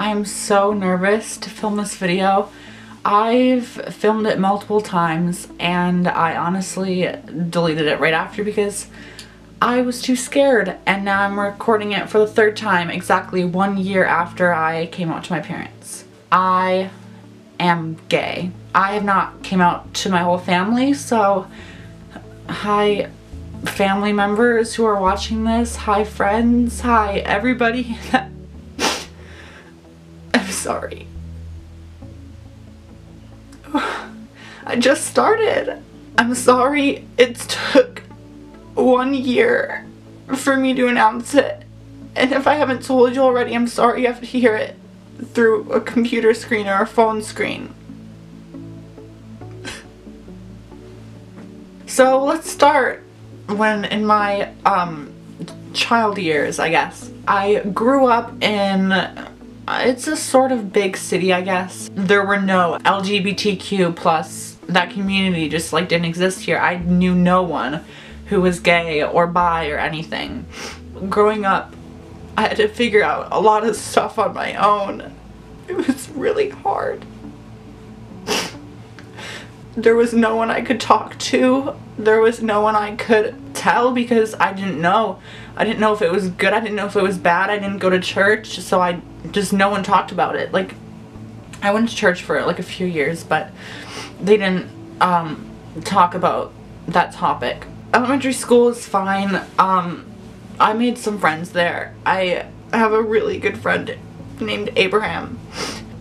I'm so nervous to film this video. I've filmed it multiple times and I honestly deleted it right after because I was too scared, and now I'm recording it for the third time exactly 1 year after I came out to my parents. I am gay. I have not came out to my whole family, so hi family members who are watching this, hi friends, hi everybody. I'm sorry. I just started. I'm sorry it took 1 year for me to announce it, and if I haven't told you already, I'm sorry you have to hear it through a computer screen or a phone screen. So let's start when in my child years, I guess. I grew up in, it's a sort of big city, I guess. There were no LGBTQ plus, that community just like didn't exist here. I knew no one who was gay or bi or anything. Growing up, I had to figure out a lot of stuff on my own. It was really hard. There was no one I could talk to. There was no one I could tell because I didn't know. I didn't know if it was good. I didn't know if it was bad. I didn't go to church, so no one talked about it. Like, I went to church for like a few years, but they didn't talk about that topic. Elementary school is fine. I made some friends there. I have a really good friend named Abraham.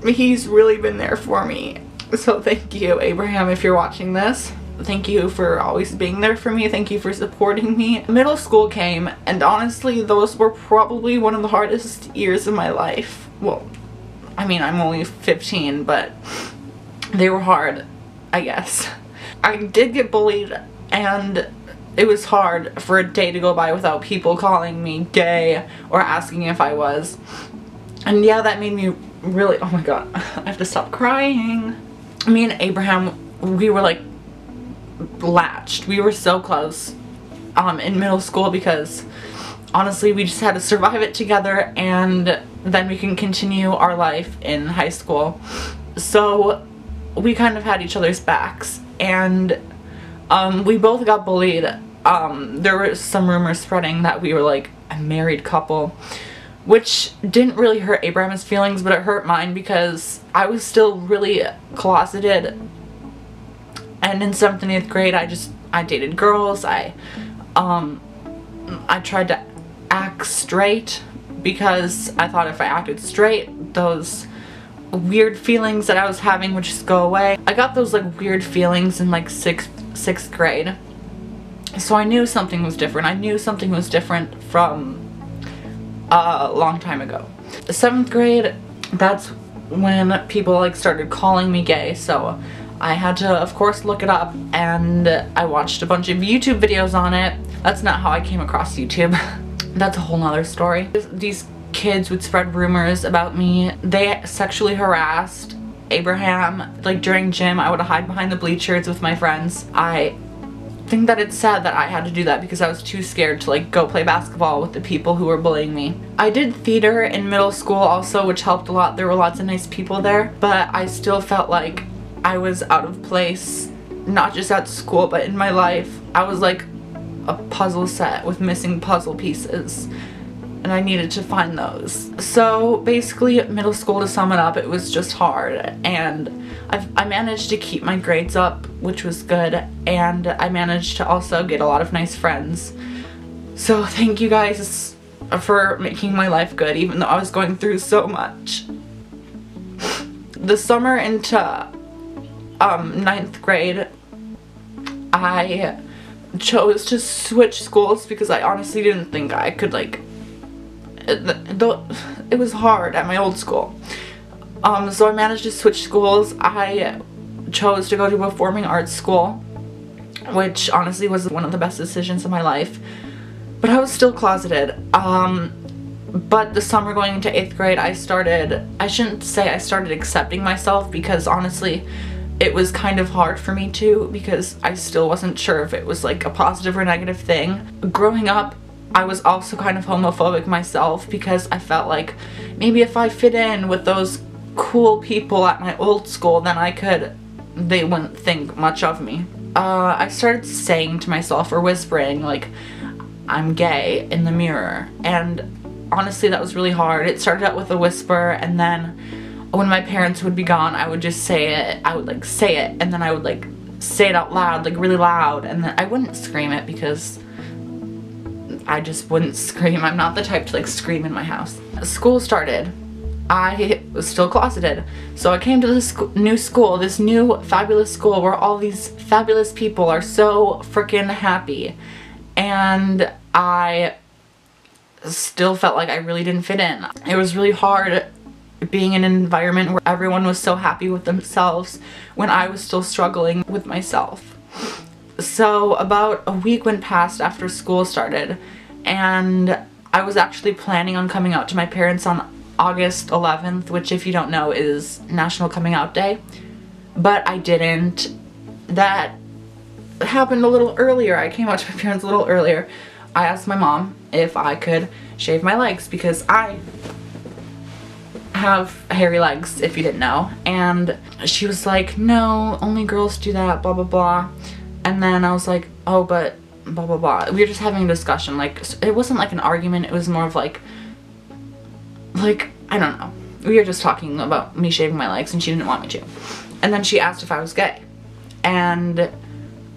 He's really been there for me. So thank you, Abraham, if you're watching this. Thank you for always being there for me. Thank you for supporting me. Middle school came, and honestly, those were probably one of the hardest years of my life. Well, I mean, I'm only 15, but they were hard, I guess. I did get bullied, and it was hard for a day to go by without people calling me gay or asking if I was. And yeah, that made me really, oh my god, I have to stop crying. Me and Abraham, we were like latched. We were so close in middle school because honestly we just had to survive it together, and then we can continue our life in high school. So we kind of had each other's backs, and we both got bullied. There were some rumors spreading that we were like a married couple, which didn't really hurt Abraham's feelings, but it hurt mine because I was still really closeted. And in 7th and 8th grade, I dated girls. I tried to act straight because I thought if I acted straight, those weird feelings that I was having would just go away. I got those like weird feelings in like sixth grade. So I knew something was different. I knew something was different from a long time ago. 7th grade, that's when people like started calling me gay, so I had to of course look it up, and I watched a bunch of YouTube videos on it. That's not how I came across YouTube. That's a whole nother story. These kids would spread rumors about me. They sexually harassed Abraham. Like during gym, I would hide behind the bleachers with my friends. I think that it's sad that I had to do that because I was too scared to like go play basketball with the people who were bullying me. I did theater in middle school also, which helped a lot. There were lots of nice people there, but I still felt like I was out of place, not just at school, but in my life. I was like a puzzle set with missing puzzle pieces, and I needed to find those. So basically, middle school, to sum it up, it was just hard, and I managed to keep my grades up, which was good, and I managed to also get a lot of nice friends. So thank you guys for making my life good, even though I was going through so much. The summer into 9th grade, I chose to switch schools because I honestly didn't think I could like, it was hard at my old school. So I managed to switch schools. I chose to go to a performing arts school, which honestly was one of the best decisions of my life, but I was still closeted. But the summer going into 8th grade, I shouldn't say I started accepting myself, because honestly it was kind of hard for me too, because I still wasn't sure if it was like a positive or negative thing. Growing up I was also kind of homophobic myself because I felt like maybe if I fit in with those cool people at my old school, then they wouldn't think much of me. I started saying to myself, or whispering, like, I'm gay in the mirror, and honestly that was really hard. It started out with a whisper, and then when my parents would be gone, I would just say it. I would like say it, and then I would like say it out loud, like really loud, and then I wouldn't scream it because I just wouldn't scream. I'm not the type to like scream in my house. School started. I was still closeted, so I came to this new school, this new fabulous school where all these fabulous people are so freaking happy, and I still felt like I really didn't fit in. It was really hard being in an environment where everyone was so happy with themselves when I was still struggling with myself. So about a week went past after school started, and I was actually planning on coming out to my parents on August 11th, which if you don't know is National Coming Out Day, but I didn't. That happened a little earlier. I came out to my parents a little earlier. I asked my mom if I could shave my legs because I have hairy legs, if you didn't know, and she was like, no, only girls do that, blah blah blah. And then I was like, oh, but blah blah blah. We were just having a discussion, like it wasn't like an argument, it was more of like I don't know, we were just talking about me shaving my legs and she didn't want me to. And then she asked if I was gay, and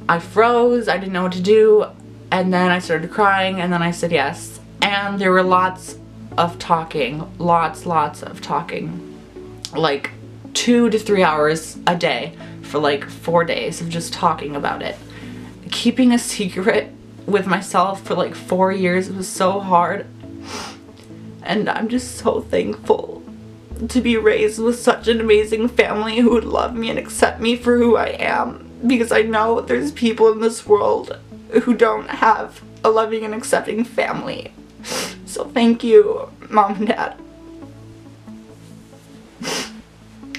I froze. I didn't know what to do, and then I started crying, and then I said yes. And there were lots of talking, lots of talking, like 2 to 3 hours a day for like 4 days of just talking about it. Keeping a secret with myself for like 4 years was so hard, and I'm just so thankful to be raised with such an amazing family who would love me and accept me for who I am, because I know there's people in this world who don't have a loving and accepting family. So thank you, Mom and Dad.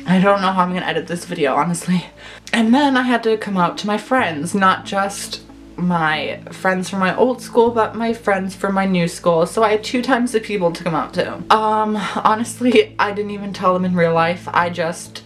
I don't know how I'm gonna edit this video, honestly. And then I had to come out to my friends, not just my friends from my old school, but my friends from my new school. So I had 2 times the people to come out to. Honestly, I didn't even tell them in real life. I just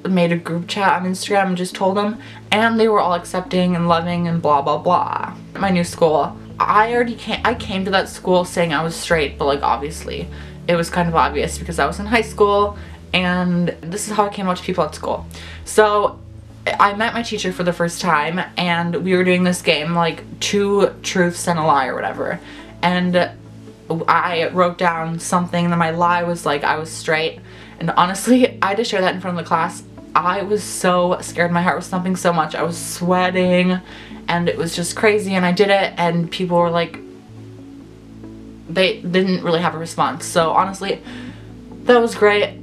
made a group chat on Instagram and just told them, and they were all accepting and loving and blah blah blah. My new school, I came to that school saying I was straight, but like obviously it was kind of obvious because I was in high school, and this is how I came out to people at school. So I met my teacher for the first time, and we were doing this game, like 2 truths and a lie or whatever, and I wrote down something, and then my lie was like I was straight. And honestly, I had to share that in front of the class. I was so scared. My heart was thumping so much. I was sweating, and it was just crazy, and I did it, and people were like, they didn't really have a response. So honestly, that was great.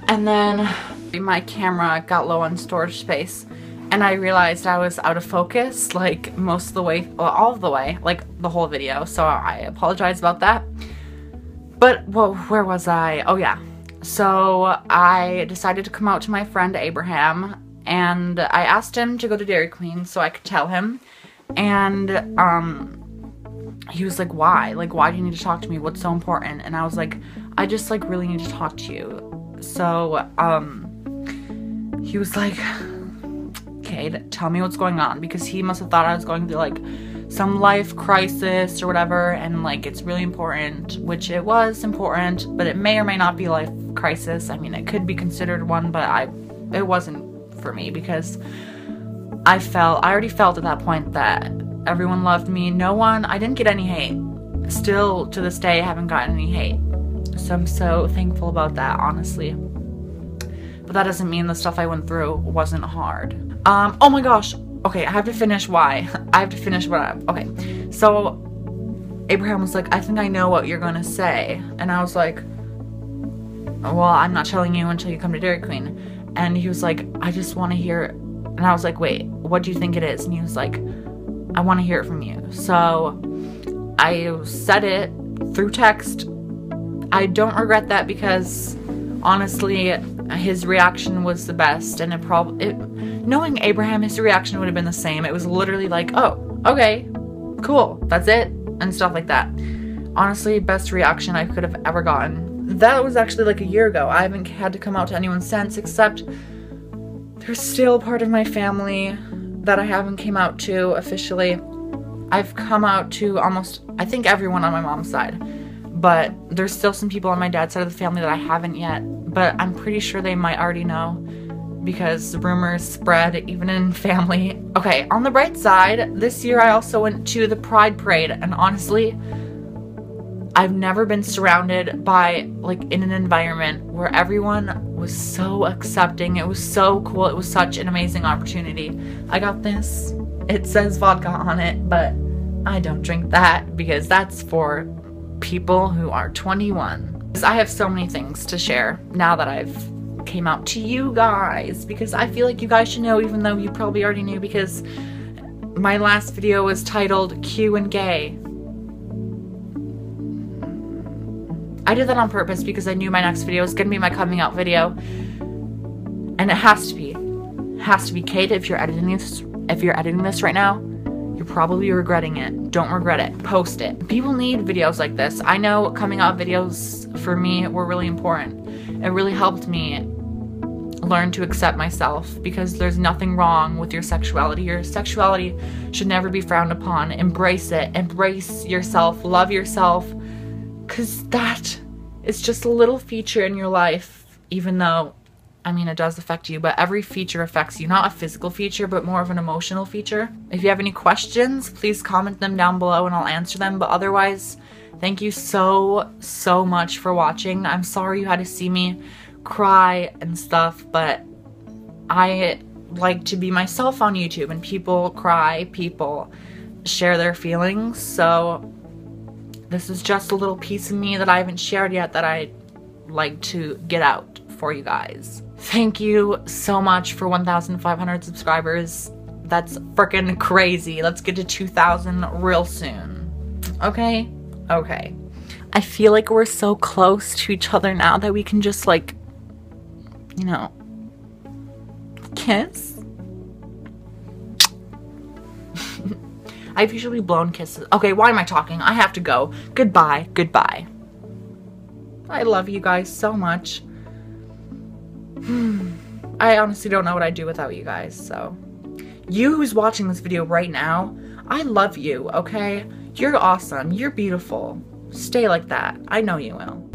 And then my camera got low on storage space, and I realized I was out of focus like most of the way, well, all of the way, like the whole video. So I apologize about that. But, well, where was I? Oh yeah. So I decided to come out to my friend Abraham, and I asked him to go to Dairy Queen so I could tell him. And he was like, why? Like, why do you need to talk to me? What's so important? And I was like, I just like really need to talk to you. So he was like, okay, tell me what's going on, because he must have thought I was going through like some life crisis or whatever, and like it's really important, which it was important, but it may or may not be a life crisis. I mean, it could be considered one, but it wasn't for me, because I already felt at that point that everyone loved me. I didn't get any hate. Still to this day I haven't gotten any hate, so I'm so thankful about that, honestly. But that doesn't mean the stuff I went through wasn't hard. Oh my gosh. Okay, I have to finish why. I have to finish okay. So Abraham was like, I think I know what you're gonna say. And I was like, well, I'm not telling you until you come to Dairy Queen. And he was like, I just want to hear it. And I was like, wait, what do you think it is? And he was like, I want to hear it from you. So I said it through text. I don't regret that, because honestly, his reaction was the best, and knowing Abraham, his reaction would have been the same. It was literally like, oh, okay, cool, that's it, and stuff like that. Honestly, best reaction I could have ever gotten. That was actually like a year ago. I haven't had to come out to anyone since, except there's still part of my family that I haven't came out to officially. I've come out to almost, I think, everyone on my mom's side. But there's still some people on my dad's side of the family that I haven't yet. But I'm pretty sure they might already know, because rumors spread even in family. Okay, on the bright side, this year I also went to the Pride Parade, and honestly, I've never been surrounded by, like, in an environment where everyone was so accepting. It was so cool. It was such an amazing opportunity. I got this. It says vodka on it, but I don't drink that because that's for people who are 21. I have so many things to share now that I've came out to you guys, because I feel like you guys should know, even though you probably already knew, because my last video was titled Q and Gay. I did that on purpose because I knew my next video was gonna be my coming out video, and it has to be. Kate, if you're editing this right now, you're probably regretting it. Don't regret it. Post it. People need videos like this. I know coming out videos for me were really important. It really helped me learn to accept myself, because there's nothing wrong with your sexuality. Your sexuality should never be frowned upon. Embrace it. Embrace yourself. Love yourself. Because that is just a little feature in your life, even though, I mean, it does affect you, but every feature affects you. Not a physical feature, but more of an emotional feature. If you have any questions, please comment them down below and I'll answer them. But otherwise, thank you so much for watching. I'm sorry you had to see me cry and stuff, but I like to be myself on YouTube, and people cry, people share their feelings, so this is just a little piece of me that I haven't shared yet that I'd like to get out for you guys. Thank you so much for 1,500 subscribers. That's freaking crazy. Let's get to 2,000 real soon. Okay? Okay. I feel like we're so close to each other now that we can just, like, you know, kiss. I've usually blown kisses. Okay, why am I talking? I have to go. Goodbye. Goodbye. I love you guys so much. I honestly don't know what I'd do without you guys, so. You who's watching this video right now, I love you, okay? You're awesome. You're beautiful. Stay like that. I know you will.